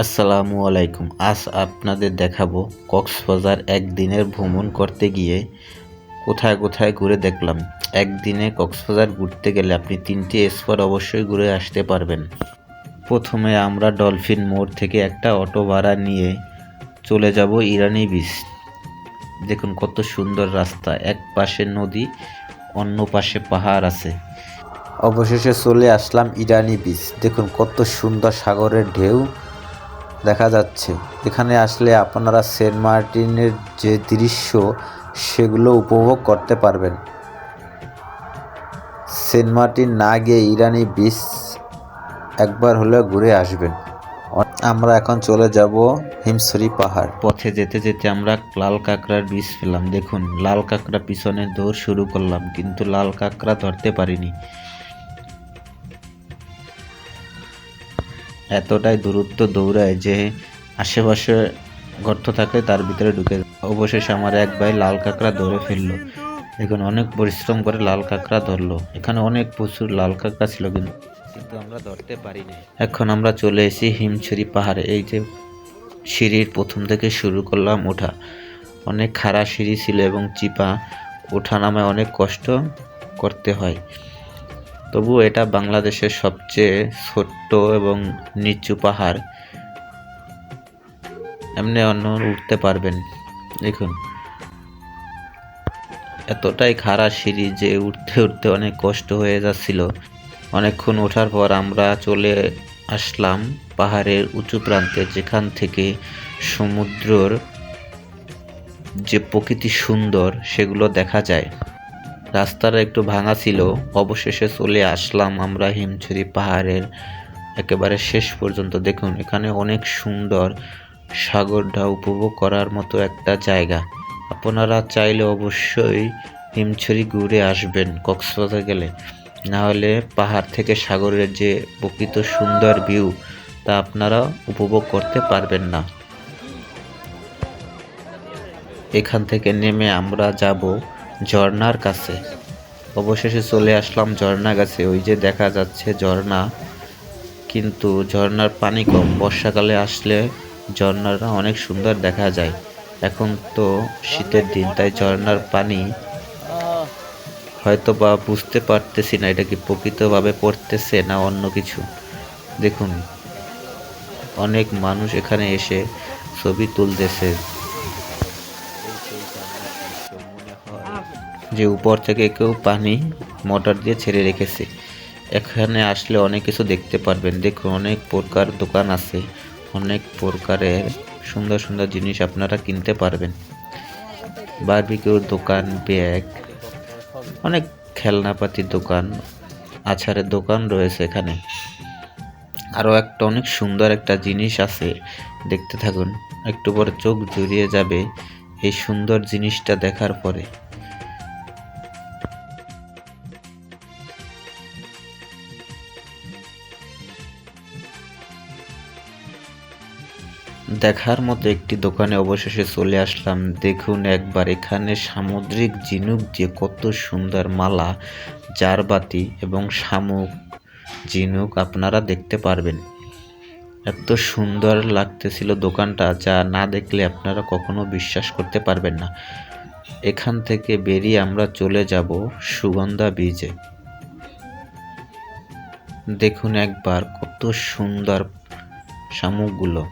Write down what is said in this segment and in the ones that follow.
আসসালামু আলাইকুম। আজ আপনাদের দেখাবো কক্সবাজার একদিনের ভ্রমণ করতে গিয়ে কোথায় কোথায় ঘুরে দেখলাম। একদিনে কক্সবাজার ঘুরতে গেলে আপনি 3টি স্পট অবশ্যই ঘুরে আসতে পারবেন। প্রথমে আমরা ডলফিন মোড় থেকে একটা অটো ভাড়া নিয়ে চলে যাব ইরানি বিচ। দেখুন কত সুন্দর রাস্তা, এক পাশে নদী, অন্য পাশে পাহাড় আছে। অবশেষে চলে আসলাম ইরানি বিচ। দেখুন কত সুন্দর সাগরের ঢেউ দেখা যাচ্ছে। এখানে আসলে আপনারা সেন্ট মার্টিনের যে দৃশ্য সেগুলো উপভোগ করতে পারবেন। সেন্ট মার্টিন না গিয়ে ইরানি বিচ একবার হলেও ঘুরে আসবেন। আমরা এখন চলে যাব হিমছড়ি পাহাড়। পথে যেতে যেতে আমরা লাল কাঁকড়ার বীজ পেলাম। দেখুন লাল কাঁকড়া পিছনে দৌড় শুরু করলাম, কিন্তু লাল কাঁকড়া ধরতে পারিনি। এতটাই দূরত্ব দৌড়ায় যে আশেপাশে গর্ত থাকে তার ভিতরে ঢুকে। অবশেষে আমার এক ভাই লাল কাঁকড়া ধরে ফেললো। দেখুন অনেক পরিশ্রম করে লাল কাঁকড়া ধরলো। এখানে অনেক প্রচুর লাল কাঁকড়া ছিল, কিন্তু আমরা ধরতে পারিনি। এখন আমরা চলে এসেছি হিমছড়ি পাহাড়ে। এই যে সিঁড়ির প্রথম থেকে শুরু করলাম ওঠা। অনেক খাড়া সিঁড়ি ছিল এবং চিপা, ওঠা নামায় অনেক কষ্ট করতে হয়। তবুও এটা বাংলাদেশের সবচেয়ে ছোট্ট এবং নিচু পাহাড়। এমনি অন্য উঠতে পারবেন। দেখুন এতটাই খাড়া সিঁড়ি যে উঠতে উঠতে অনেক কষ্ট হয়ে যাচ্ছিল। অনেকক্ষণ ওঠার পর আমরা চলে আসলাম পাহাড়ের উঁচু প্রান্তে, যেখান থেকে সমুদ্রর যে প্রকৃতি সুন্দর সেগুলো দেখা যায়। রাস্তাটা একটু ভাঙা ছিল। অবশেষে চলে আসলাম আমরা হিমছড়ি পাহাড়ের একেবারে শেষ পর্যন্ত। দেখুন এখানে অনেক সুন্দর সাগরটা উপভোগ করার মতো একটা জায়গা। আপনারা চাইলে অবশ্যই হিমছড়ি ঘুরে আসবেন কক্সবাজার গেলে। না হলে পাহাড় থেকে সাগরের যে প্রকৃত সুন্দর ভিউ তা আপনারা উপভোগ করতে পারবেন না। এখান থেকে নেমে আমরা যাব ঝর্ণার কাছে। অবশেষে চলে আসলাম ঝর্ণার কাছে। ওই যে দেখা যাচ্ছে ঝর্ণা, কিন্তু ঝর্ণার পানি কম। বর্ষাকালে আসলে ঝর্ণাটা অনেক সুন্দর দেখা যায়। এখন তো শীতের দিন, তাই ঝর্ণার পানি হয়তো বা বুঝতে পারতেছি না এটা কি প্রকৃতভাবে পড়তেছে না অন্য কিছু। দেখুন অনেক মানুষ এখানে এসে ছবি তুলতেছে। যে উপর থেকে কেউ পানি মোটর দিয়ে ছেড়ে রেখেছে। এখানে আসলে অনেক কিছু দেখতে পারবেন। দেখুন অনেক প্রকার দোকান আছে, অনেক প্রকারের সুন্দর সুন্দর জিনিস আপনারা কিনতে পারবেন। বারবিকিউর দোকান, ব্যাগ, অনেক খেলনাপাতির দোকান, আচারের দোকান রয়েছে এখানে। আরও একটা অনেক সুন্দর একটা জিনিস আছে, দেখতে থাকুন। একটু পরে চোখ জুড়িয়ে যাবে এই সুন্দর জিনিসটা দেখার পরে। দেখার মতো একটি দোকানে অবশেষে চলে আসলাম। দেখুন একবার এখানে সামুদ্রিক ঝিনুক দিয়ে কত সুন্দর মালা, জারবাতি এবং শামুক ঝিনুক আপনারা দেখতে পারবেন। এত সুন্দর লাগতেছিল দোকানটা, যা না দেখলে আপনারা কখনো বিশ্বাস করতে পারবেন না। এখান থেকে বেরিয়ে আমরা চলে যাব সুগন্ধা বিচে। দেখুন একবার কত সুন্দর শামুকগুলো।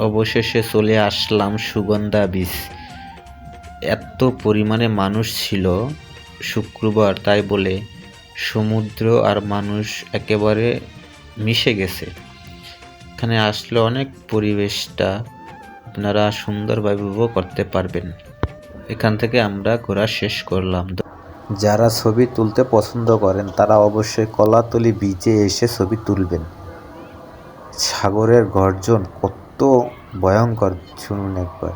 অবশেষে চলে আসলাম সুগন্ধা বিচ। এত পরিমাণে মানুষ ছিল শুক্রবার, তাই বলে সমুদ্র আর মানুষ একেবারে মিশে গেছে। এখানে আসলে অনেক পরিবেশটা আপনারা সুন্দরভাবে উপভোগ করতে পারবেন। এখান থেকে আমরা ঘোরা শেষ করলাম। যারা ছবি তুলতে পছন্দ করেন তারা অবশ্যই কলাতলি বিচে এসে ছবি তুলবেন। সাগরের গর্জন কত ভয়ঙ্কর শুনুন একবার।